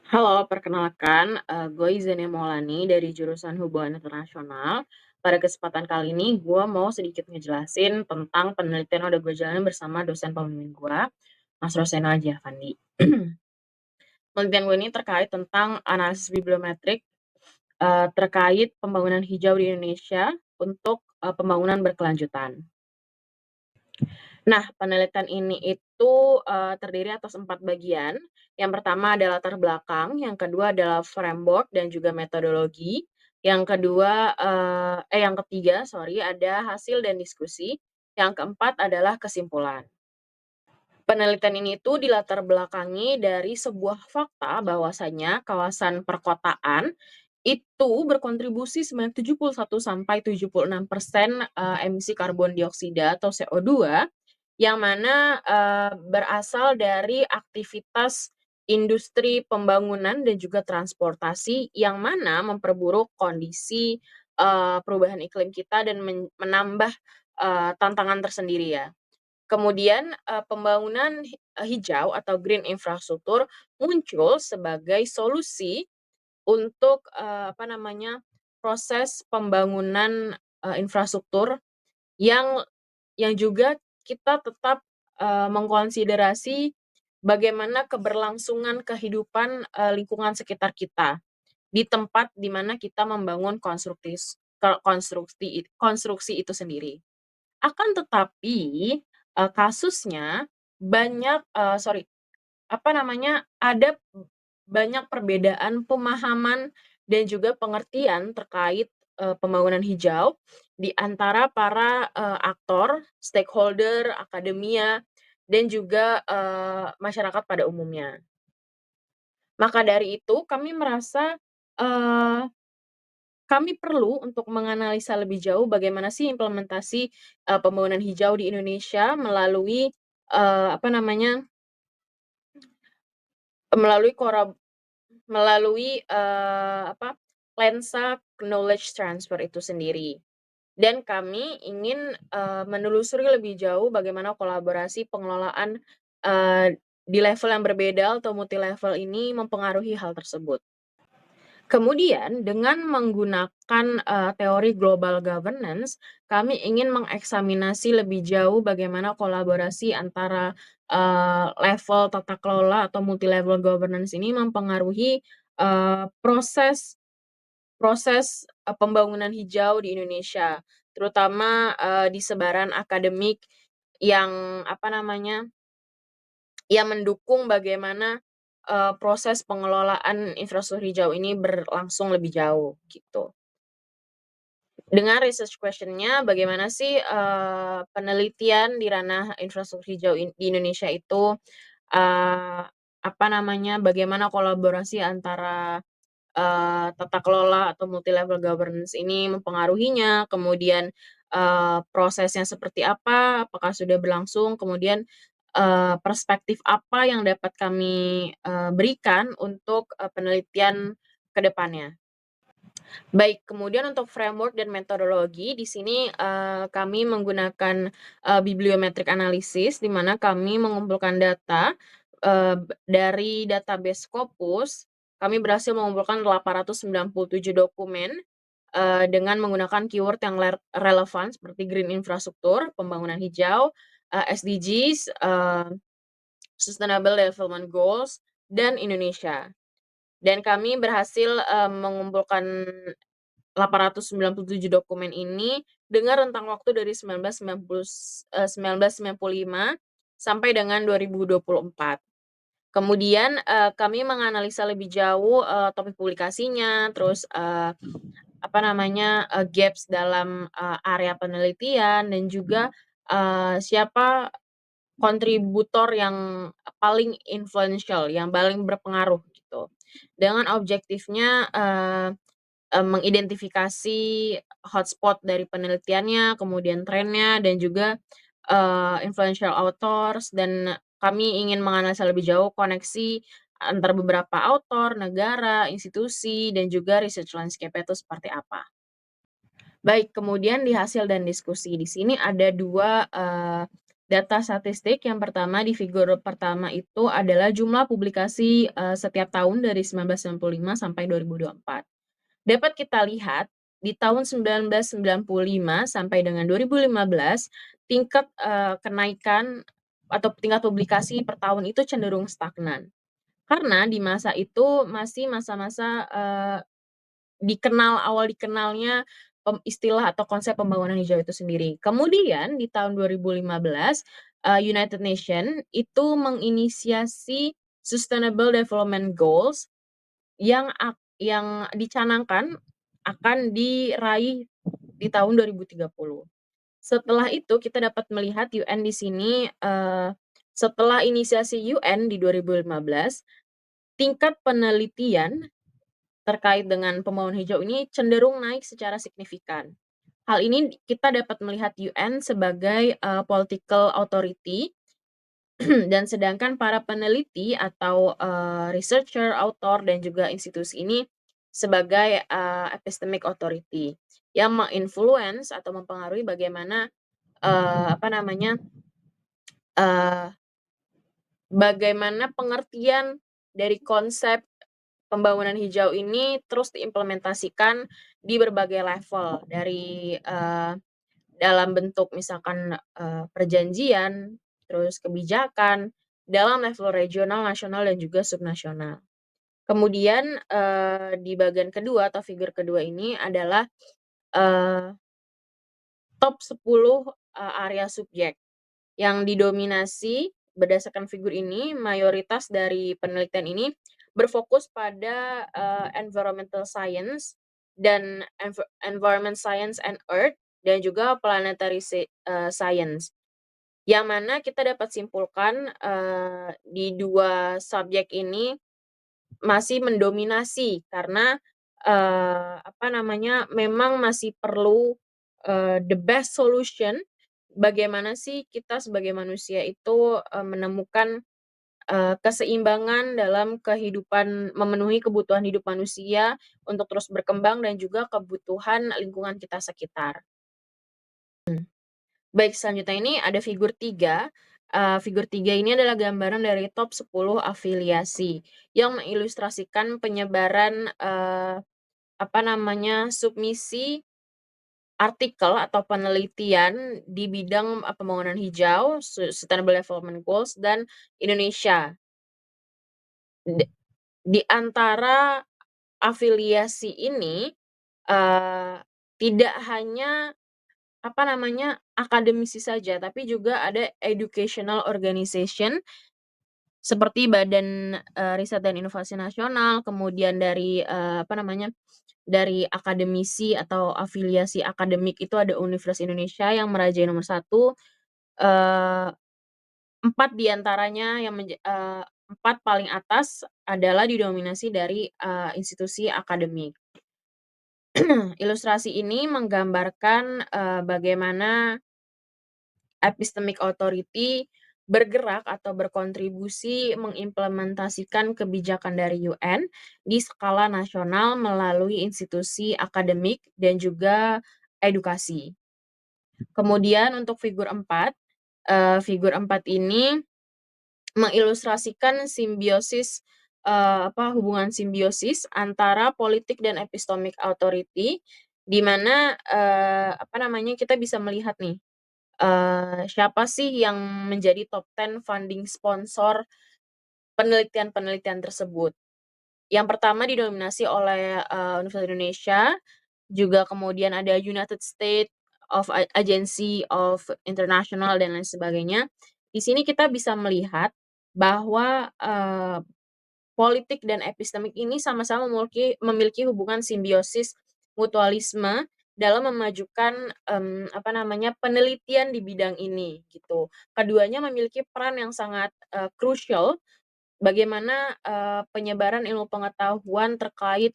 Halo, perkenalkan, gue Izani Maulani dari jurusan Hubungan Internasional. Pada kesempatan kali ini gue mau sedikit ngejelasin tentang penelitian yang udah gue jalanin bersama dosen pembimbing gue, Mas Roseno Aji Afandi. Penelitian gue ini terkait tentang analisis bibliometrik, terkait pembangunan hijau di Indonesia untuk, pembangunan berkelanjutan. Nah, penelitian ini itu, terdiri atas 4 bagian. Yang pertama adalah latar belakang, yang kedua adalah framework dan juga metodologi, yang ketiga sorry, ada hasil dan diskusi, yang keempat adalah kesimpulan. Penelitian ini tuh dilatar belakangi dari sebuah fakta bahwasanya kawasan perkotaan itu berkontribusi sebanyak 71 sampai 76% emisi karbon dioksida atau CO2 yang mana, berasal dari aktivitas industri pembangunan dan juga transportasi yang mana memperburuk kondisi, perubahan iklim kita dan menambah, tantangan tersendiri ya. Kemudian, pembangunan hijau atau green infrastruktur muncul sebagai solusi untuk, proses pembangunan, infrastruktur yang juga kita tetap, mengkonsiderasi bagaimana keberlangsungan kehidupan, lingkungan sekitar kita, di tempat di mana kita membangun konstruksi itu sendiri. Akan tetapi, kasusnya banyak sorry, ada banyak perbedaan pemahaman dan juga pengertian terkait, pembangunan hijau di antara para, aktor, stakeholder, akademia, dan juga, masyarakat pada umumnya. Maka dari itu kami merasa, eee, kami perlu untuk menganalisa lebih jauh bagaimana sih implementasi, pembangunan hijau di Indonesia melalui, eee, apa namanya, melalui korab Melalui, lensa knowledge transfer itu sendiri. Dan kami ingin, menelusuri lebih jauh bagaimana kolaborasi pengelolaan, di level yang berbeda atau multi level ini mempengaruhi hal tersebut. Kemudian dengan menggunakan, teori global governance, kami ingin mengeksaminasi lebih jauh bagaimana kolaborasi antara, level tata kelola atau multi level governance ini mempengaruhi, proses proses, pembangunan hijau di Indonesia, terutama, di sebaran akademik yang, yang mendukung bagaimana, proses pengelolaan infrastruktur hijau ini berlangsung lebih jauh, gitu. Dengan research question-nya bagaimana sih, penelitian di ranah infrastruktur hijau di Indonesia itu, bagaimana kolaborasi antara tata kelola atau multi level governance ini mempengaruhinya, kemudian, prosesnya seperti apa, apakah sudah berlangsung, kemudian, perspektif apa yang dapat kami, berikan untuk, penelitian ke depannya. Baik, kemudian untuk framework dan metodologi di sini, kami menggunakan, bibliometric analysis di mana kami mengumpulkan data, dari database Scopus, kami berhasil mengumpulkan 897 dokumen, dengan menggunakan keyword yang relevan seperti green infrastruktur, pembangunan hijau, SDGs, Sustainable Development Goals, dan Indonesia. Dan kami berhasil, mengumpulkan 897 dokumen ini dengan rentang waktu dari 1995 sampai dengan 2024. Kemudian, kami menganalisa lebih jauh, topik publikasinya, terus, gaps dalam, area penelitian dan juga, siapa kontributor yang paling influential, yang paling berpengaruh gitu. Dengan objektifnya, mengidentifikasi hotspot dari penelitiannya, kemudian trennya, dan juga, influential authors, dan kami ingin menganalisa lebih jauh koneksi antar beberapa autor, negara, institusi, dan juga research landscape itu seperti apa. Baik, kemudian di hasil dan diskusi. Di sini ada 2 Data statistik yang pertama di figur pertama itu adalah jumlah publikasi, setiap tahun dari 1995 sampai 2024. Dapat kita lihat di tahun 1995 sampai dengan 2015 tingkat, kenaikan atau tingkat publikasi per tahun itu cenderung stagnan. Karena di masa itu masih masa-masa, awal dikenalnya istilah atau konsep pembangunan hijau itu sendiri. Kemudian di tahun 2015, United Nation itu menginisiasi Sustainable Development Goals yang dicanangkan akan diraih di tahun 2030. Setelah itu kita dapat melihat UN di sini, setelah inisiasi UN di 2015, tingkat penelitian terkait dengan pembangunan hijau ini cenderung naik secara signifikan. Hal ini kita dapat melihat UN sebagai, political authority dan sedangkan para peneliti atau, researcher, author, dan juga institusi ini sebagai, epistemic authority yang menginfluence atau mempengaruhi bagaimana, apa namanya, eee, bagaimana pengertian dari konsep pembangunan hijau ini terus diimplementasikan di berbagai level dari, dalam bentuk misalkan, perjanjian, terus kebijakan, dalam level regional, nasional, dan juga subnasional. Kemudian, di bagian kedua atau figur kedua ini adalah, eee, top 10 area subjek yang didominasi berdasarkan figur ini, mayoritas dari penelitian ini berfokus pada, environmental science dan environment science and earth dan juga planetary science. Yang mana kita dapat simpulkan, di 2 subjek ini masih mendominasi karena, apa namanya, memang masih perlu, the best solution, bagaimana sih kita sebagai manusia itu, menemukan, keseimbangan dalam kehidupan memenuhi kebutuhan hidup manusia untuk terus berkembang dan juga kebutuhan lingkungan kita sekitar. Baik, selanjutnya ini ada figur 3. Figur 3 ini adalah gambaran dari top 10 afiliasi yang mengilustrasikan penyebaran, apa namanya, submisi artikel atau penelitian di bidang, pembangunan hijau, Sustainable Development Goals, dan Indonesia. D di antara afiliasi ini, eee, tidak hanya apa namanya, akademisi saja, tapi juga ada educational organization seperti Badan, Riset dan Inovasi Nasional, kemudian dari, apa namanya, dari akademisi atau afiliasi akademik itu ada Universitas Indonesia yang merajai nomor 1, eee, 4 di antaranya 4 paling atas adalah didominasi dari, institusi akademik. Ilustrasi ini menggambarkan, bagaimana epistemic authority bergerak atau berkontribusi mengimplementasikan kebijakan dari UN di skala nasional melalui institusi akademik dan juga edukasi. Kemudian untuk figur 4 ini mengilustrasikan simbiosis, hubungan simbiosis antara politik dan epistemic authority, di mana, apa namanya, kita bisa melihat nih, siapa sih yang menjadi top 10 funding sponsor penelitian-penelitian tersebut. Yang pertama didominasi oleh, Universitas Indonesia, juga kemudian ada United States of Agency of International dan lain sebagainya. Di sini kita bisa melihat bahwa, politik dan epistemik ini sama-sama memiliki hubungan simbiosis mutualisme dalam memajukan, apa namanya, penelitian di bidang ini, gitu. Keduanya memiliki peran yang sangat, krusial bagaimana, penyebaran ilmu pengetahuan terkait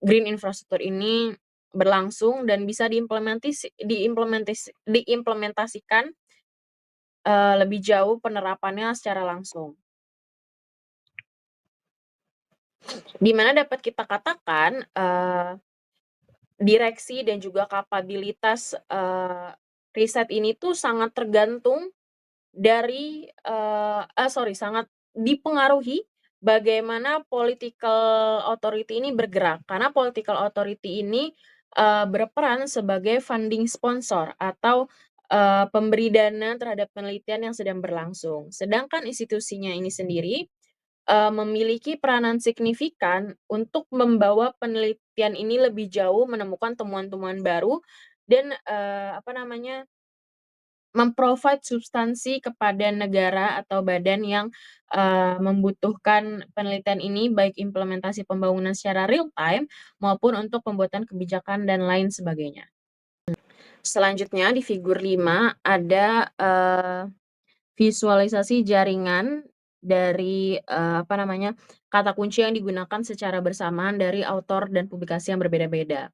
green infrastruktur ini berlangsung dan bisa diimplementasikan, lebih jauh penerapannya secara langsung. Di mana dapat kita katakan, direksi dan juga kapabilitas, riset ini tuh sangat tergantung sangat dipengaruhi bagaimana political authority ini bergerak. Karena political authority ini, berperan sebagai funding sponsor atau, pemberi dana terhadap penelitian yang sedang berlangsung. Sedangkan institusinya ini sendiri, memiliki peranan signifikan untuk membawa penelitian ini lebih jauh, menemukan temuan-temuan baru dan, mem-provide substansi kepada negara atau badan yang, membutuhkan penelitian ini, baik implementasi pembangunan secara real time maupun untuk pembuatan kebijakan dan lain sebagainya. Selanjutnya di figur 5 ada, visualisasi jaringan dari, kata kunci yang digunakan secara bersamaan dari autor dan publikasi yang berbeda-beda.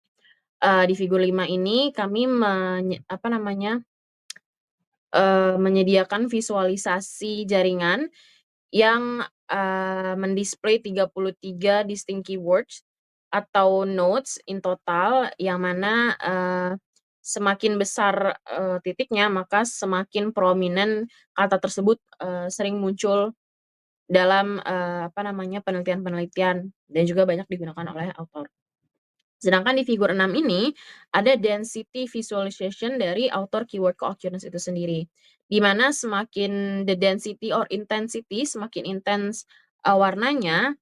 Di figur 5 ini kami menyediakan visualisasi jaringan yang, mendisplay 33 distinct keywords atau nodes in total yang mana, semakin besar, titiknya maka semakin prominent kata tersebut, sering muncul dalam, penelitian-penelitian dan juga banyak digunakan oleh autor. Sedangkan di figur 6 ini, ada density visualization dari author keyword co-occurrence itu sendiri. Di mana semakin the density or intensity, semakin intens, warnanya,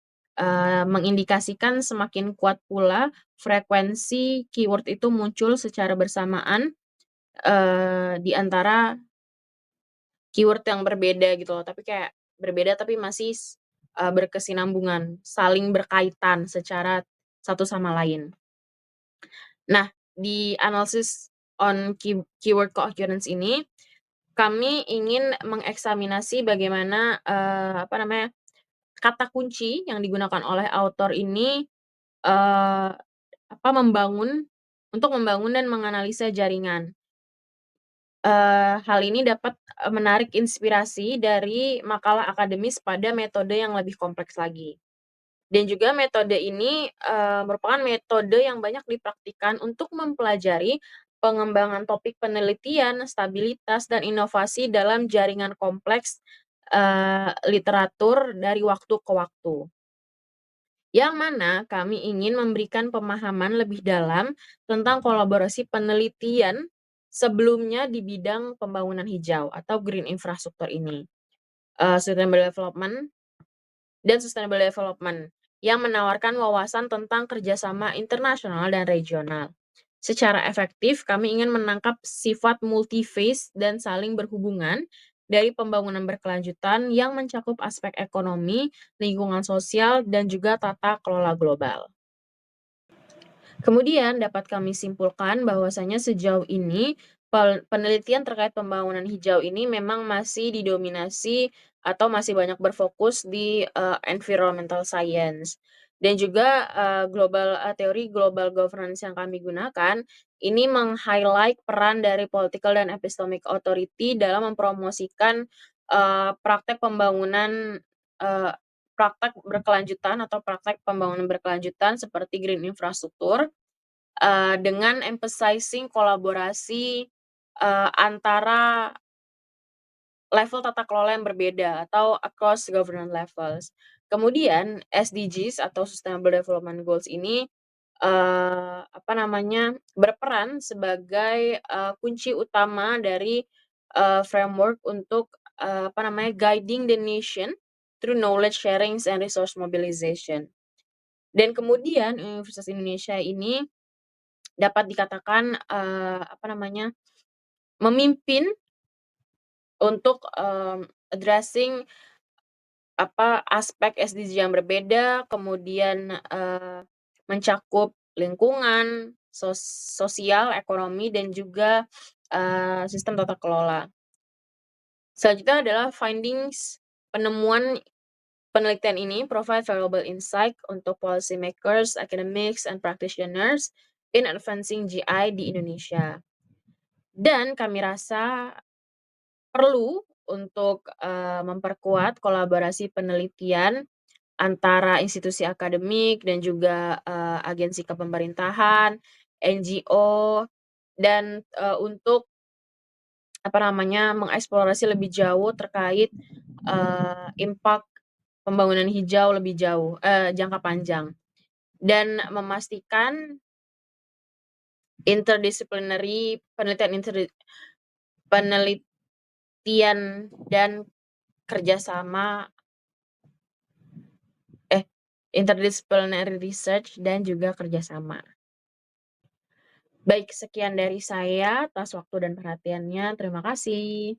mengindikasikan semakin kuat pula frekuensi keyword itu muncul secara bersamaan, di antara keyword yang berbeda gitu loh, tapi kayak berbeda tapi masih berkesinambungan, saling berkaitan secara satu sama lain. Nah, di analisis on keyword co-occurrence ini, kami ingin mengeksaminasi bagaimana, kata kunci yang digunakan oleh autor ini, eee, membangun dan menganalisa jaringan. Hal ini dapat, menarik inspirasi dari makalah akademis pada metode yang lebih kompleks lagi. Dan juga metode ini, merupakan metode yang banyak dipraktikkan untuk mempelajari pengembangan topik penelitian, stabilitas, dan inovasi dalam jaringan kompleks, literatur dari waktu ke waktu. Yang mana kami ingin memberikan pemahaman lebih dalam tentang kolaborasi penelitian sebelumnya di bidang pembangunan hijau atau green infrastructure ini, sustainable development yang menawarkan wawasan tentang kerjasama internasional dan regional. Secara efektif, kami ingin menangkap sifat multi-phase dan saling berhubungan dari pembangunan berkelanjutan yang mencakup aspek ekonomi, lingkungan sosial, dan juga tata kelola global. Kemudian dapat kami simpulkan bahwasanya sejauh ini penelitian terkait pembangunan hijau ini memang masih didominasi atau masih banyak berfokus di, environmental science dan juga, teori global governance yang kami gunakan ini meng-highlight peran dari political dan epistemic authority dalam mempromosikan, praktek pembangunan, eee, praktek berkelanjutan atau praktek pembangunan berkelanjutan seperti green infrastruktur, dengan emphasizing kolaborasi, antara level tata kelola yang berbeda atau across governance levels. Kemudian SDGs atau Sustainable Development Goals ini, berperan sebagai, kunci utama dari, framework untuk, guiding the nation through knowledge sharings and resource mobilization. Dan kemudian Universitas Indonesia ini dapat dikatakan, memimpin untuk, addressing aspek SDG yang berbeda, kemudian, mencakup lingkungan, sosial, ekonomi, dan juga, sistem tata kelola. Selanjutnya adalah findings penemuan penelitian ini provide valuable insight untuk policy makers, academics, and practitioners in advancing GI di Indonesia. Dan kami rasa perlu untuk, memperkuat kolaborasi penelitian antara institusi akademik dan juga, agensi kepemerintahan, NGO, dan, untuk mengeksplorasi lebih jauh terkait, impak pembangunan hijau lebih jauh, jangka panjang, dan memastikan interdisciplinary penelitian dan kerjasama interdisciplinary research dan juga kerjasama. Baik, sekian dari saya atas waktu dan perhatiannya, terima kasih.